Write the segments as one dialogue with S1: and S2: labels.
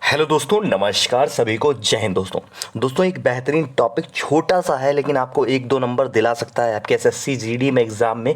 S1: Hello दोस्तों, नमस्कार सभी को, जय हिंद। दोस्तों एक बेहतरीन टॉपिक, छोटा सा है लेकिन आपको एक दो नंबर दिला सकता है आपके एसएससी जीडी में एग्जाम में।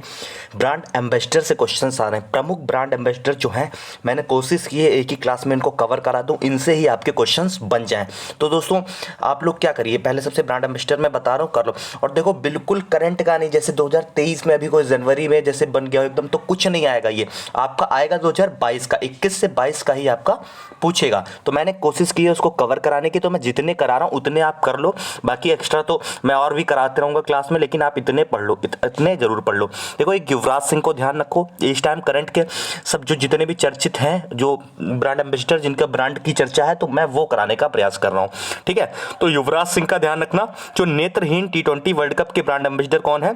S1: ब्रांड एम्बेसडर से क्वेश्चंस आ रहे हैं। प्रमुख ब्रांड एम्बेसडर जो हैं, मैंने कोशिश की है एक ही क्लास में इनको कवर करा दूं, इनसे ही आपके क्वेश्चंस बन जाएं। तो दोस्तों आप लोग क्या करिए, पहले सबसे ब्रांड एम्बेसडर मैं बता रहा हूँ, कर लो। और देखो बिल्कुल करंट का नहीं, जैसे 2023 में अभी कोई जनवरी में जैसे बन गया हो एकदम, तो कुछ नहीं आएगा। ये आपका आएगा 2022 का, 21 से 22 का ही आपका पूछेगा। तो मैंने कोशिश की है उसको कवर कराने की, तो मैं जितने करा रहा हूँ उतने आप कर लो, बाकी एक्स्ट्रा तो मैं और भी कराते रहूँगा क्लास में, लेकिन आप इतने पढ़ लो, इतने जरूर पढ़ लो। देखो एक युवराज सिंह को ध्यान रखो, इस टाइम करंट के सब जो जितने भी चर्चित हैं, जो ब्रांड एम्बेसडर जिनका ब्रांड की चर्चा है, तो मैं वो कराने का प्रयास कर रहा हूँ। ठीक है, तो युवराज सिंह का ध्यान रखना। जो नेत्रहीन T20 वर्ल्ड कप के ब्रांड एम्बेसडर कौन है?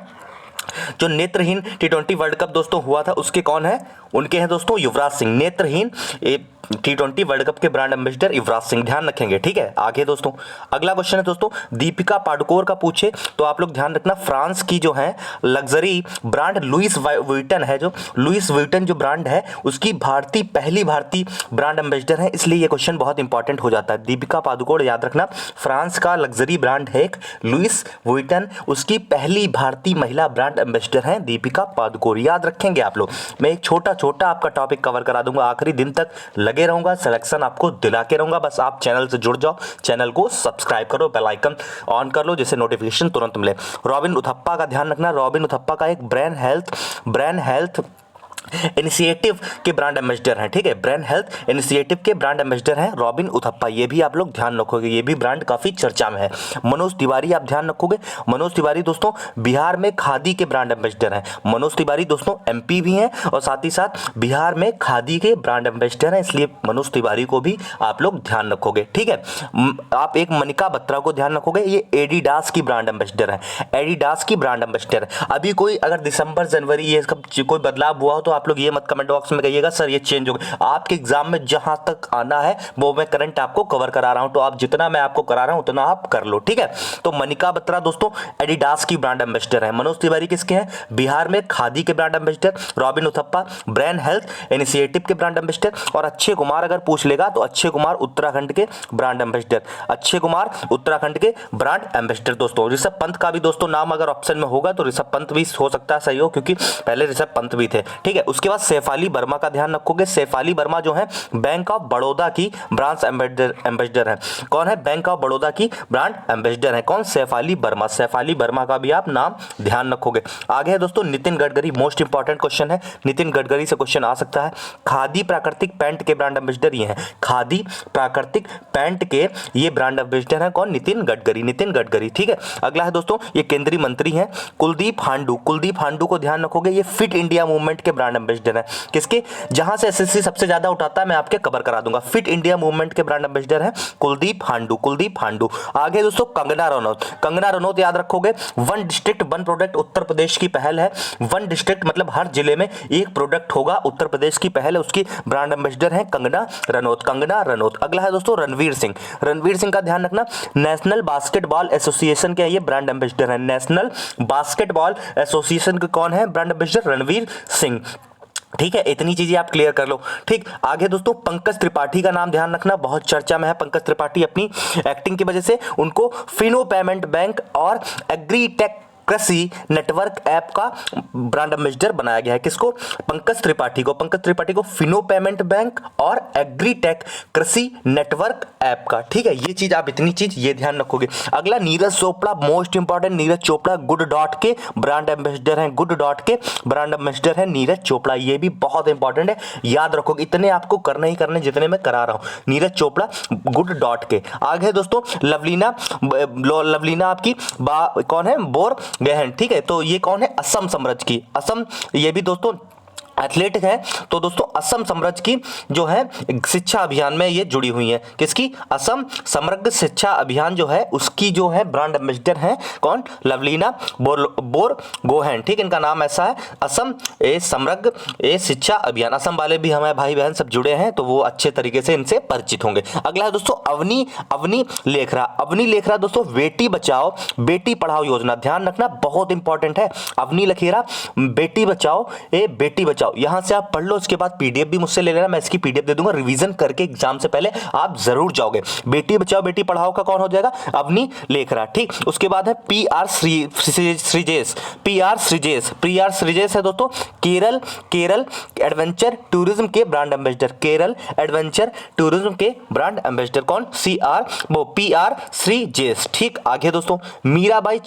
S1: जो नेत्रहीन T20 वर्ल्ड कप दोस्तों हुआ था, उसके कौन है? उनके हैं दोस्तों युवराज सिंह। नेत्रहीन T20 वर्ल्ड कप के ब्रांड एम्बेसडर युवराज सिंह, ध्यान रखेंगे। ठीक है, आगे दोस्तों अगला क्वेश्चन है दोस्तों, दीपिका पादुकोण का पूछे तो आप लोग ध्यान रखना, फ्रांस की जो है लग्जरी ब्रांड लुइस वुइटन है, जो लुइस वुइटन जो ब्रांड है उसकी पहली भारतीय ब्रांड एम्बेसडर है, इसलिए ये क्वेश्चन बहुत इंपॉर्टेंट हो जाता है। दीपिका पादुकोण याद रखना, फ्रांस का लग्जरी ब्रांड है एक लुइस वुइटन, उसकी पहली भारतीय महिला ब्रांड एम्बेसडर है दीपिका पादुकोण, याद रखेंगे आप लोग। मैं एक छोटा छोटा आपका टॉपिक कवर करा दूंगा, आखिरी दिन तक लगे रहूंगा, सिलेक्शन आपको दिला के रहूंगा। बस आप चैनल से जुड़ जाओ, चैनल को सब्सक्राइब करो, बेल आइकन ऑन कर लो जिससे नोटिफिकेशन तुरंत मिले। रॉबिन उथप्पा का ध्यान रखना, रॉबिन उथप्पा का एक ब्रेन हेल्थ इनिशिएटिव के ब्रांड एम्बेसडर हैं। ठीक है, ब्रेन हेल्थ इनिशिएटिव के ब्रांड एम्बेसडर हैं रॉबिन उथप्पा, ये भी आप लोग ध्यान रखोगे, ये भी ब्रांड काफी चर्चा में है। मनोज तिवारी आप ध्यान रखोगे, मनोज तिवारी दोस्तों बिहार में खादी के ब्रांड एम्बेसडर हैं। मनोज तिवारी दोस्तों एमपी भी हैं और साथ ही साथ बिहार में खादी के ब्रांड एम्बेसडर हैं, इसलिए मनोज तिवारी को भी आप लोग ध्यान रखोगे। ठीक है, आप एक मनिका बत्रा को ध्यान रखोगे, ये एडिडास की ब्रांड एम्बेसडर है, एडिडास की ब्रांड एम्बेसडर। अभी कोई अगर दिसंबर जनवरी ये कोई बदलाव हुआ हो तो आप लोग ये मत कमेंट बॉक्स में कहिएगा सर ये चेंज हो गया। आपके एग्जाम में जहां तक आना है वो मैं करंट आपको कवर करा रहा हूं, तो आप जितना मैं आपको करा रहा हूं उतना आप कर लो। ठीक है, तो मनिका बत्रा दोस्तों एडिडास की ब्रांड एम्बेसडर है। मनोज तिवारी किसके हैं? बिहार में खादी के brand ambassador. Robin Uthappa brain health initiative के ब्रांड एम्बेसडर। और अक्षय कुमार अगर पूछ लेगा तो अक्षय कुमार उत्तराखंड के ब्रांड एम्बेसडर, अक्षय कुमार उत्तराखंड के ब्रांड एम्बेसडर। दोस्तों ऋषभ पंत का भी दोस्तों नाम अगर ऑप्शन में होगा तो ऋषभ पंत भी हो सकता है सही हो, क्योंकि पहले ऋषभ पंत भी थे। ठीक है, उसके बाद शेफाली वर्मा का ध्यान रखोगे, शेफाली वर्मा जो है बैंक ऑफ बड़ौदा की ब्रांच एम्बेसडर है। कौन है? बैंक ऑफ बड़ौदा की ब्रांड एम्बेसडर है कौन? शेफाली वर्मा, शेफाली वर्मा का भी आप नाम ध्यान रखोगे। आगे है दोस्तों Nitin Gadkari, most important question है, नितिन गडकरी से क्वेश्चन आ सकता है। खादी प्राकृतिक पैंट के ब्रांड एम्बेसडर ये हैं, खादी प्राकृतिक पैंट के ये ब्रांड एम्बेसडर है कौन? नितिन गडकरी, नितिन गडकरी। ठीक है, अगला है दोस्तों ये केंद्रीय मंत्री हैं कुलदीप हांडू, कुलदीप हांडू को ध्यान रखोगे, ये फिट इंडिया मूवमेंट के ब्रांड एम्बेसडर है। किसके? जहां से एसएससी सबसे ज्यादा उठाता है मैं आपके कवर करा दूंगा। फिट इंडिया मूवमेंट के ब्रांड एम्बेसडर है कुलदीप हांडू, कुलदीप हांडू। आगे दोस्तों कंगना रनौत, कंगना रनौत याद रखोगे, one district one product Uttar Pradesh की पहल है। वन डिस्ट्रिक्ट मतलब हर जिले में एक प्रोडक्ट होगा, उत्तर प्रदेश की पहल है, उसकी ब्रांड एम्बेसडर है कंगना रनौत, कंगना रनौत। अगला है दोस्तों रणवीर सिंह, रणवीर सिंह का ध्यान रखना, नेशनल बास्केटबॉल एसोसिएशन के ये ब्रांड एम्बेसडर है, नेशनल बास्केटबॉल एसोसिएशन के कौन है ब्रांड एम्बेसडर? रणवीर सिंह। ठीक है, इतनी चीजें आप क्लियर कर लो। ठीक, आगे दोस्तों पंकज त्रिपाठी का नाम ध्यान रखना, बहुत चर्चा में है पंकज त्रिपाठी अपनी एक्टिंग की वजह से, उनको फिनो पेमेंट बैंक और एग्रीटेक कृषि नेटवर्क ऐप का ब्रांड एम्बेसडर बनाया गया है। किसको? पंकज त्रिपाठी को, पंकज त्रिपाठी को फिनो पेमेंट बैंक और एग्रीटेक कृषि नेटवर्क ऐप का। ठीक है, ये चीज आप इतनी चीज ये ध्यान रखोगे। अगला Neeraj Chopra, most important, Neeraj Chopra good dot के ब्रांड एम्बेसडर हैं, गुड डॉट के ब्रांड एम्बेसडर है नीरज चोपड़ा, ये भी बहुत इंपॉर्टेंट है, याद रखोगे। इतने आपको करने ही करने जितने मैं करा रहा हूं, नीरज चोपड़ा गुड डॉट के। आगे दोस्तों लवलीना, लवलीना आपकी कौन है? बोर गहन। ठीक है, तो ये कौन है? असम समरज की, असम, ये भी दोस्तों एथलेटिक है। तो दोस्तों असम समरज की जो है शिक्षा अभियान में ये जुड़ी हुई है। किसकी? असम समग्र शिक्षा अभियान जो है उसकी जो है ब्रांड एम्बेसडर है कौन? लवलीना बोर गोहेन। ठीक, इनका नाम ऐसा है, असम ए समग्र ए शिक्षा अभियान। असम वाले भी हमारे भाई बहन सब जुड़े हैं तो वो अच्छे तरीके से इनसे परिचित होंगे। अगला है दोस्तों अवनी लेखरा, अवनी लेखरा दोस्तों बेटी बचाओ बेटी पढ़ाओ योजना, ध्यान रखना बहुत इंपॉर्टेंट है। अवनी लेखरा बेटी बचाओ बेटी बचाओ जाओ, यहाँ से आप पढ़ लो, इसके बाद पीडीएफ भी मुझसे ले लेना, मैं इसकी पीडीएफ दे दूंगा, रिवीजन करके एग्जाम से पहले आप जरूर जाओगे। बेटी बचाओ बेटी पढ़ाओ का कौन हो जाएगा, अवनी लेखरा, ठीक। उसके बाद है पीआर श्रीजेश, पीआर श्रीजेश है दोस्तों, केरल एडवेंचर टूरिज्म के brand ambassador, Kerala adventure tourism के ब्रांड एम्बेसडर कौन, पीआर श्रीजेश, ठीक। आगे दोस्तों मीराबाई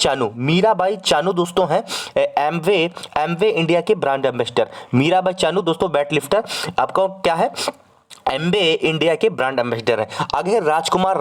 S1: चानू दोस्तों हैं एमवे इंडिया के ब्रांड एम्बेसडर, मीराबाई चानू दोस्तों वेट लिफ्टर आपका क्या है, एमवे इंडिया के ब्रांड एम्बेसडर है। आगे राजकुमार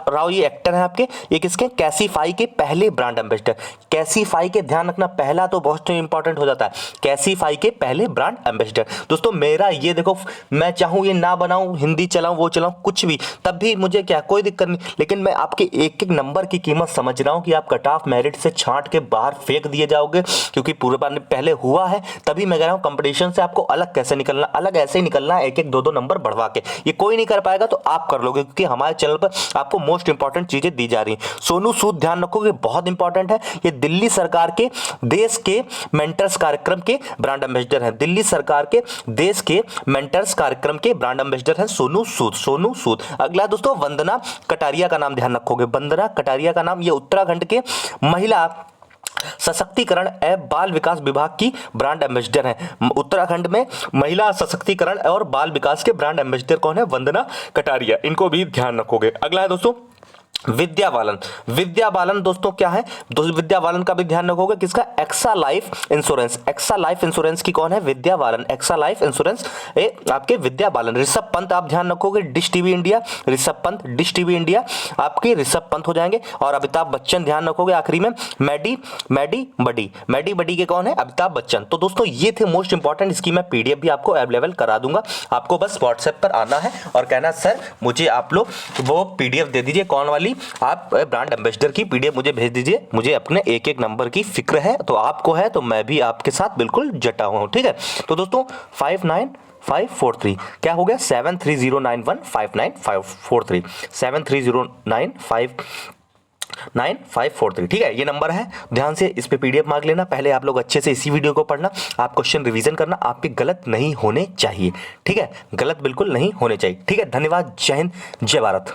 S1: राव ये एक्टर हैं आपके, ये किसके, कैसीफाई के पहले ब्रांड एम्बेसडर, कैसीफाई के ध्यान रखना, पहला तो बहुत इंपॉर्टेंट हो जाता है, कैसीफाई के पहले ब्रांड एम्बेसडर। दोस्तों मेरा ये देखो, मैं चाहूँ ये ना बनाऊं, हिंदी चलाऊं वो चलाऊं कुछ भी, तब भी मुझे क्या कोई दिक्कत नहीं, लेकिन मैं आपके एक एक नंबर की कीमत समझ रहा हूँ कि आप कट ऑफ मेरिट से छांट के बाहर फेंक दिए जाओगे, क्योंकि पूरे बार पहले हुआ है, तभी मैं कह रहा हूँ कंपटीशन से आपको अलग कैसे निकलना, अलग ऐसे ही निकलना, एक एक दो नंबर बढ़वा के, ये कोई नहीं कर पाएगा तो आप कर लोगे, क्योंकि हमारे चैनल पर आपको मोस्ट इंपॉर्टेंट चीजें दी जा रही हैं। सोनू सूद ध्यान रखोगे, बहुत इंपॉर्टेंट है, ये दिल्ली सरकार के देश के मेंटर्स कार्यक्रम के ब्रांड एम्बेसडर हैं, दिल्ली सरकार के देश के मेंटर्स कार्यक्रम के ब्रांड एम्बेसडर हैं सोनू सूद। अगला दोस्तों वंदना कटारिया का नाम ध्यान रखोगे, वंदना कटारिया का नाम, ये उत्तराखंड के महिला सशक्तिकरण एवं बाल विकास विभाग की ब्रांड एम्बेसडर हैं। उत्तराखंड में महिला सशक्तिकरण और बाल विकास के ब्रांड एम्बेसडर कौन है, वंदना कटारिया, इनको भी ध्यान रखोगे। अगला है दोस्तों विद्या बालन दोस्तों क्या है, विद्या बालन का भी ध्यान रखोगे, किसका, एक्सा लाइफ इंश्योरेंस की कौन है, Vidya Balan, AXA life insurance आपके विद्या बालन। ऋषभ पंत आप ध्यान रखोगे, dish TV India, Rishabh Pant dish TV India आपके ऋषभ पंत हो जाएंगे। और अमिताभ बच्चन ध्यान रखोगे आखिरी में, मैडी बडी के कौन है, अमिताभ बच्चन। तो दोस्तों ये थे मोस्ट इंपॉर्टेंट, इसकी मैं पीडीएफ भी आपको अवेलेबल करा दूंगा, आपको बस व्हाट्सएप पर आना है और कहना सर मुझे आप लोग वो पीडीएफ दे दीजिए, कौन वाली, आप ब्रांड एम्बेसडर की पीडीएफ मुझे भेज दीजिए, मुझे अपने एक एक नंबर की फिक्र है, तो आपको है तो मैं भी आपके साथ बिल्कुल जटा हुआ हूं, ठीक है। तो दोस्तों 59543 क्या हो गया, 7309159543 7309599543, ठीक है, ये नंबर है, ध्यान से इस पे पीडीएफ मांग लेना। पहले आप लोग अच्छे से इसी वीडियो को पढ़ना, आप क्वेश्चन रिवीजन करना, आपके गलत नहीं होने चाहिए, ठीक है, गलत बिल्कुल नहीं होने चाहिए, ठीक है। धन्यवाद, जय हिंद, जय भारत।